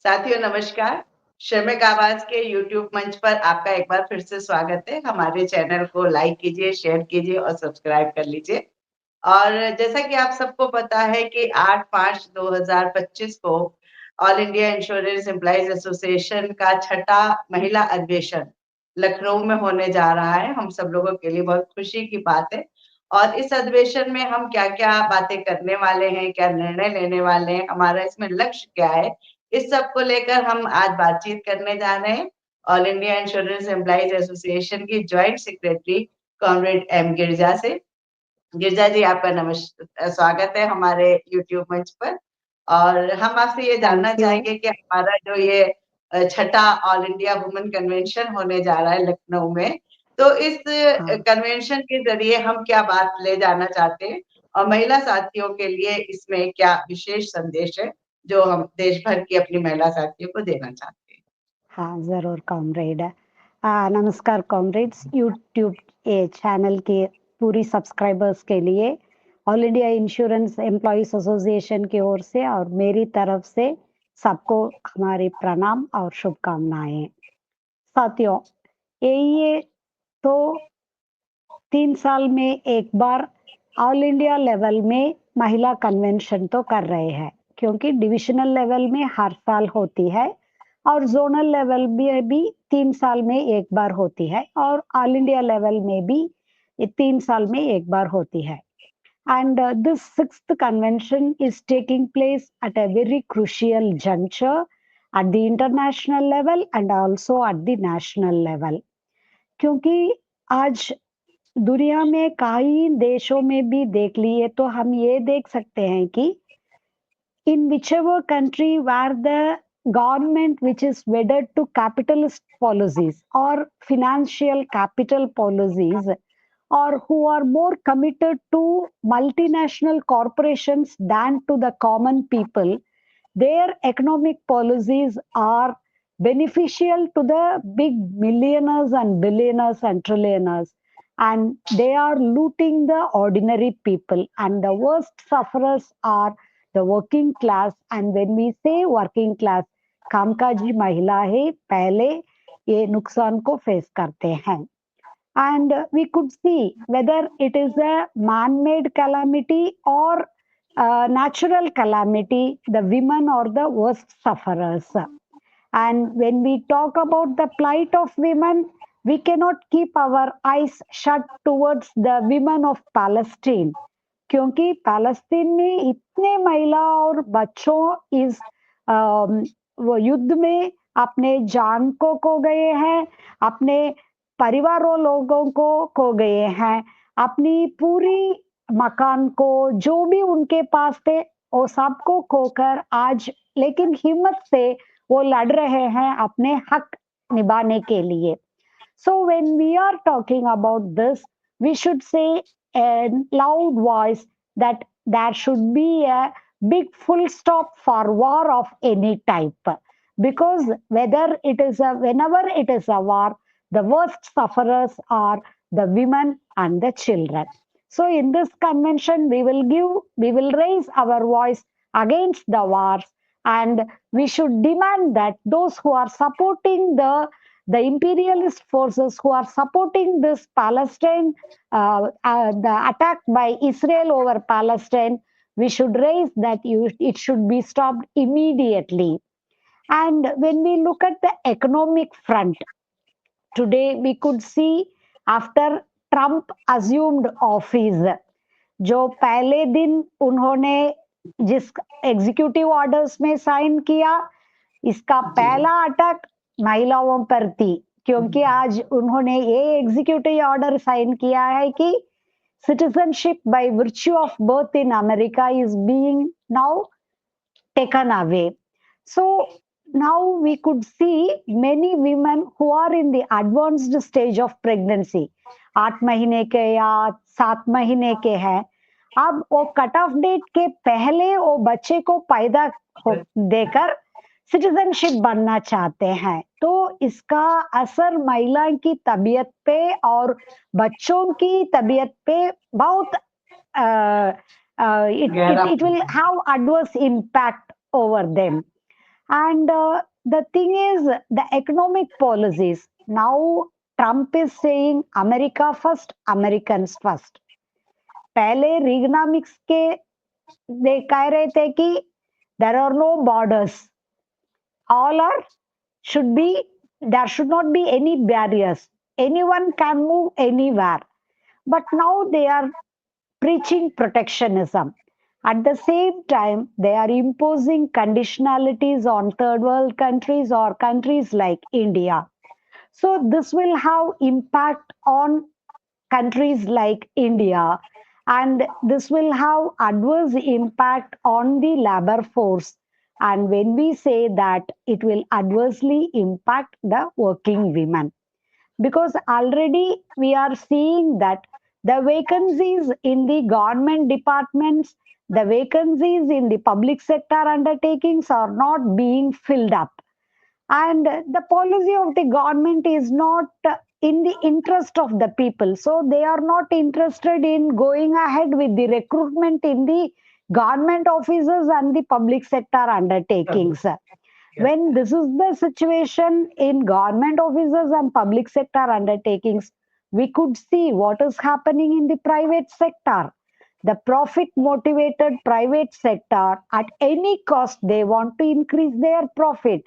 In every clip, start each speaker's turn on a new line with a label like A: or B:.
A: साथियों नमस्कार। श्रमिक आवाज के यूट्यूब मंच पर आपका एक बार फिर से स्वागत है। हमारे चैनल को लाइक कीजिए, शेयर कीजिए और सब्सक्राइब कर लीजिए। और जैसा कि आप सबको पता है कि 8/5/2025 को all India Insurance Employees association का छठा महिला अधिवेशन लखनऊ में होने जा रहा है। हम सब लोगों के लिए बहुत खुशी की बात है। और इस अधिवेशन में हम क्या-क्या बातें करने वाले हैं, क्या निर्णय लेने वाले हैं, हमारा इसमें लक्ष्य क्या है, इस सब को लेकर हम आज बातचीत करने जा रहे हैं। All India Insurance Employees Association की joint secretary comrade M Girija से। गिरिजा जी, आपका स्वागत है हमारे यूट्यूब मंच पर। और हम आपसे ये जानना
B: थैंक यू।
A: चाहेंगे कि हमारा जो ये छठा ऑल इंडिया वुमेन कन्वेंशन होने जा रहा है लखनऊ में, तो इस
B: हाँ
A: कन्वेंशन के जरिए हम क्या बात ले जाना चाहते हैं और महिला साथियों के लिए इसमें क्या विशेष संदेश है जो हम देश भर की अपनी महिला साथियों को देना चाहते हैं।
B: हाँ जरूर कॉमरेड। नमस्कार कॉमरेड्स, यूट्यूब चैनल के पूरी सब्सक्राइबर्स के लिए all India Insurance Employees Association की ओर से और मेरी तरफ से सबको हमारे प्रणाम और शुभकामनाएं। साथियों, ये तो 3 साल में एक बार ऑल इंडिया लेवल में महिला कन्वेंशन तो कर रहे हैं, क्योंकि डिविजनल लेवल में हर साल होती है और जोनल लेवल में भी 3 साल में एक बार होती है और ऑल इंडिया लेवल में भी 3 साल में एक बार होती है। And this sixth convention is taking place at a very crucial juncture at the international level and also at the national level. क्योंकि आज दुनिया में कई देशों में भी देख लिए तो हम ये देख सकते हैं कि in whichever country where the government which is wedded to capitalist policies or financial capital policies, or who are more committed to multinational corporations than to the common people, their economic policies are beneficial to the big millionaires and billionaires and trillionaires, and they are looting the ordinary people, and the worst sufferers are the working class. And when we say working class, कामकाजी महिलाएं पहले ये नुकसान को face करते हैं. And we could see whether it is a man-made calamity or a natural calamity, the women are the worst sufferers. And when we talk about the plight of women, we cannot keep our eyes shut towards the women of Palestine, क्योंकि Palestine में इतने महिला और बच्चों इस वो युद्ध में अपने जान को खो गए हैं, अपने परिवारों लोगों को खो गए हैं, अपनी पूरी मकान को जो भी उनके पास थे वो सबको खोकर आज लेकिन हिम्मत से वो लड़ रहे हैं अपने हक निभाने के लिए. So when we are talking about this, we should say in loud voice that there should be a big full stop for war of any type. Because whenever it is a war, the worst sufferers are the women and the children. So in this convention, we will raise our voice against the wars, and we should demand that those who are supporting the imperialist forces who are supporting this Palestine, the attack by Israel over Palestine, we should raise that it should be stopped immediately. And when we look at the economic front, today we could see after Trump assumed office, जो पहले दिन उन्होंने जिस executive orders में sign किया, इसका पहला attack महिलाओं पर थी, क्योंकि आज उन्होंने ये एग्जीक्यूटिव ऑर्डर साइन किया है कि citizenship by virtue of birth in America is being now taken away. So now we could see many women who are in the advanced stage of pregnancy, 8 महीने के या 7 महीने के हैं, अब वो कट ऑफ डेट के पहले वो बच्चे को पैदा देकर सिटीजनशिप बनना चाहते हैं. तो इसका असर महिला की तबीयत पे और बच्चों की तबीयत पे बहुत it will have adverse impact over them. And the thing is, the economic policies now, Trump is saying America first, Americans first. पहले रिगनामिक्स के they कह रहे थे कि there are no borders, all are should be, there should not be any barriers, anyone can move anywhere. But now they are preaching protectionism. At the same time, they are imposing conditionalities on third world countries or countries like India. So this will have impact on countries like India, and this will have adverse impact on the labor force. And when we say that, it will adversely impact the working women, because already we are seeing that the vacancies in the government departments, the vacancies in the public sector undertakings are not being filled up, and the policy of the government is not in the interest of the people, so they are not interested in going ahead with the recruitment in the government offices and the public sector undertakings.
A: Yes.
B: When this is the situation in government offices and public sector undertakings, we could see what is happening in the private sector. The profit motivated private sector, at any cost they want to increase their profit.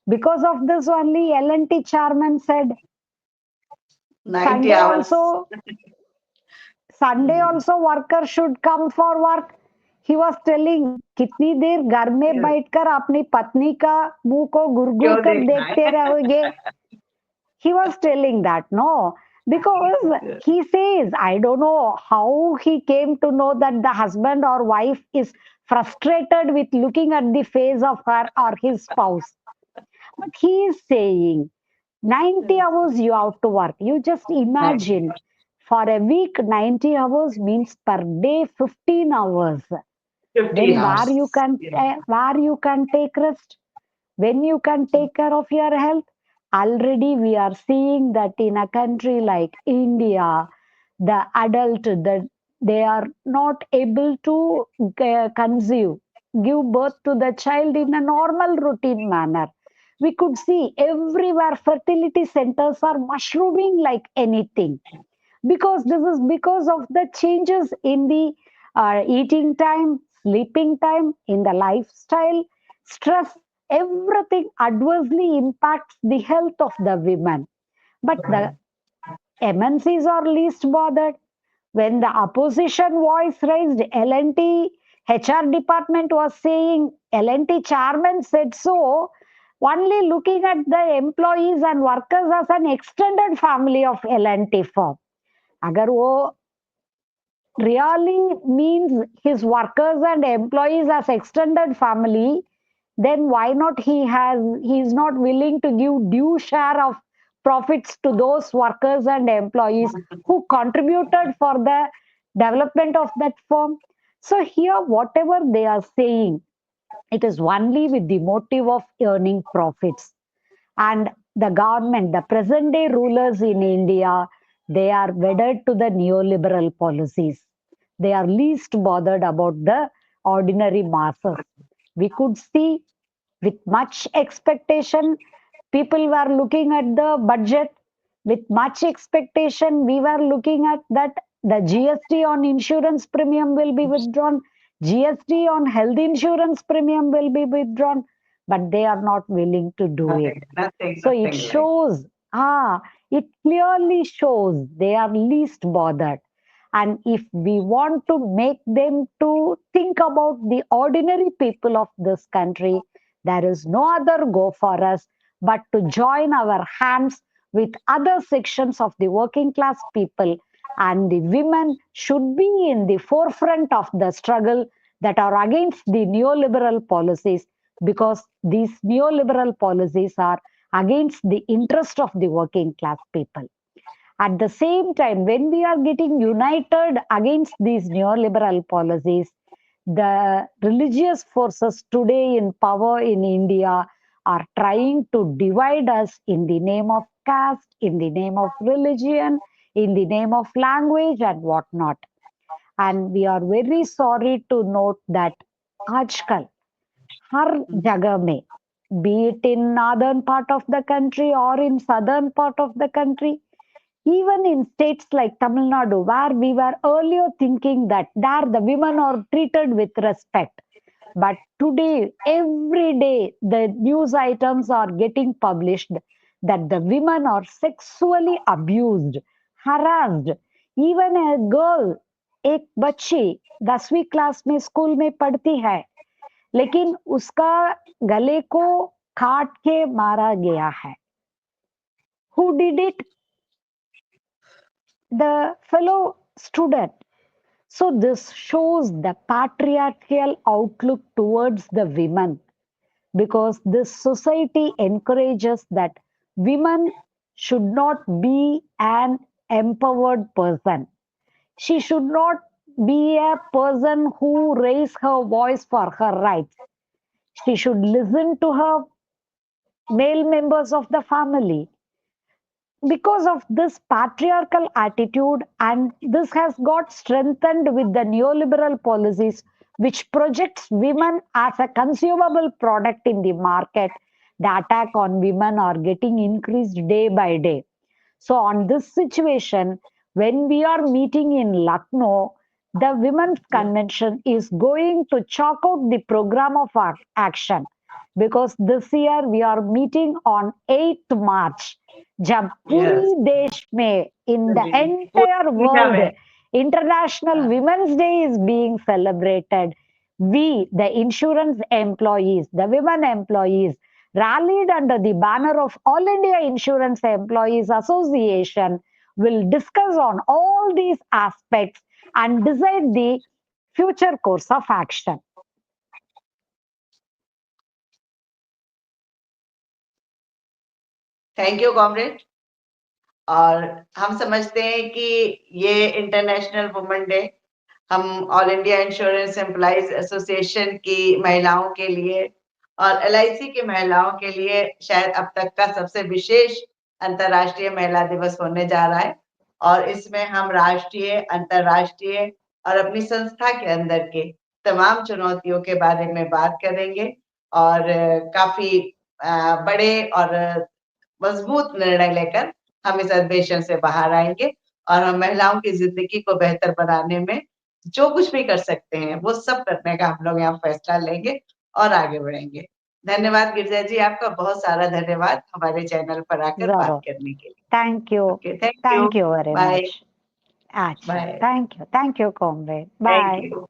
B: Because of this only, L&T chairman said
A: 90
B: Sunday
A: hours.
B: also, Sunday
A: Hmm.
B: also worker should come for work. He was telling, कितनी देर घर में
A: Yes.
B: बैठकर अपनी पत्नी का मुंह को गुरगुर
A: क्यों
B: कर
A: देखना
B: देखते
A: है?
B: रहोगे? He was telling that, no, because
A: Yes.
B: he says, I don't know how he came to know that the husband or wife is frustrated with looking at the face of her or his spouse. But he is saying 90 hours you have to work. You just
A: 90.
B: imagine, for a week, 90 hours means per day 15 hours.
A: 15
B: Then
A: hours. Yes.
B: where you can take rest, when you can take care of your health. Already we are seeing that in a country like India, the adult, that they are not able to conceive, give birth to the child in a normal routine manner. We could see everywhere fertility centers are mushrooming like anything, because this is because of the changes in the eating time, sleeping time, in the lifestyle, stress, everything adversely impacts the health of the women. But the MNCs are least bothered. When the opposition voice raised, L&T HR department was saying, L&T chairman said so, only looking at the employees and workers as an extended family of L&T firm. अगर वो really means his workers and employees as extended family, then why not he is not willing to give due share of profits to those workers and employees who contributed for the development of that firm. So here, whatever they are saying, it is only with the motive of earning profits. And the government, the present day rulers in India, they are wedded to the neoliberal policies. They are least bothered about the ordinary masses. We could see with much expectation, people were looking at the budget. With much expectation, we were looking at that the GST on insurance premium will be withdrawn, GST on health insurance premium will be withdrawn, but they are not willing to do it.
A: Nothing, nothing,
B: So it
A: nothing like.
B: shows, it clearly shows they are least bothered. And if we want to make them to think about the ordinary people of this country, there is no other go for us but to join our hands with other sections of the working class people. And the women should be in the forefront of the struggle that are against the neoliberal policies, because these neoliberal policies are against the interest of the working class people. At the same time, when we are getting united against these neoliberal policies, the religious forces today in power in India are trying to divide us in the name of caste, in the name of religion, in the name of language, and whatnot. And we are very sorry to note that आजकल हर जगह में be it in northern part of the country or in southern part of the country, even in states like Tamil Nadu, where we were earlier thinking that there the women are treated with respect. But today, every day, the news items are getting published that the women are sexually abused, harassed. Even a girl, एक बच्ची 10वीं class में school में पढ़ती है, लेकिन उसका गले को काट के मारा गया है. Who did it? The fellow student. So this shows the patriarchal outlook towards the women, because this society encourages that women should not be an empowered person. She should not be a person who raise her voice for her rights. She should listen to her male members of the family. Because of this patriarchal attitude, and this has got strengthened with the neoliberal policies which projects women as a consumable product in the market, the attack on women are getting increased day by day. So on this situation, when we are meeting in Lucknow, the Women's Convention is going to chalk out the program of action, because this year we are meeting on 8th March, जब
A: yes,
B: पूरी देश में in the
A: पूरी
B: entire
A: दुनिया
B: world
A: में।
B: International Women's Day is being celebrated. We, the insurance employees, the women employees, rallied under the banner of All India Insurance Employees Association, will discuss on all these aspects and decide the future course of action.
A: Thank you comrade. और हम समझते हैं कि ये international women day हम all India Insurance Employees Association की महिलाओं के लिए और एलआईसी की महिलाओं के लिए शायद अब तक का सबसे विशेष अंतर्राष्ट्रीय महिला दिवस होने जा रहा है। और इसमें हम राष्ट्रीय, अंतर्राष्ट्रीय और अपनी संस्था के अंदर के तमाम चुनौतियों के बारे में बात करेंगे और काफी बड़े और मजबूत निर्णय लेकर हम इस अधिवेशन से बाहर आएंगे और हम महिलाओं की जिंदगी को बेहतर बनाने में जो कुछ भी कर सकते हैं वो सब करने का हम लोग यहाँ फैसला लेंगे और आगे बढ़ेंगे। धन्यवाद गिरिजा जी, आपका बहुत सारा धन्यवाद हमारे चैनल पर आकर बात
B: Zaro.
A: करने के लिए।
B: Thank you.
A: Okay, thank you,
B: Thank you very
A: bye
B: much. Acha.
A: Bye,
B: Thank you. Thank you, comrade.
A: Thank
B: Bye.
A: You.